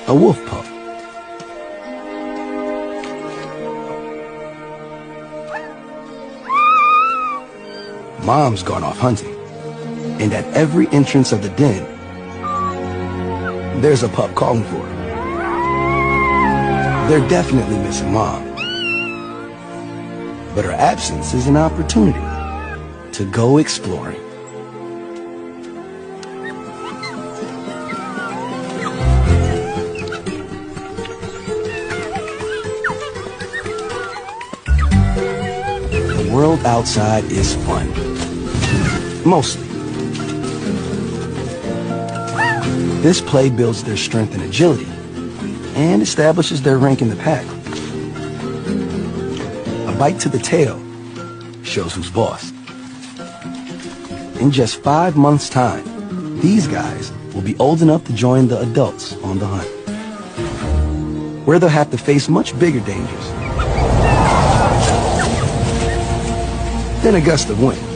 A wolf pup. Mom's gone off hunting, and at every entrance of the den, there's a pup calling for her. They're definitely missing Mom, but her absence is an opportunity to go exploring. The world outside is fun. Mostly. This play builds their strength and agility and establishes their rank in the pack. A bite to the tail shows who's boss. In just 5 months' time, these guys will be old enough to join the adults on the hunt, where they'll have to face much bigger dangers than a gust of wind.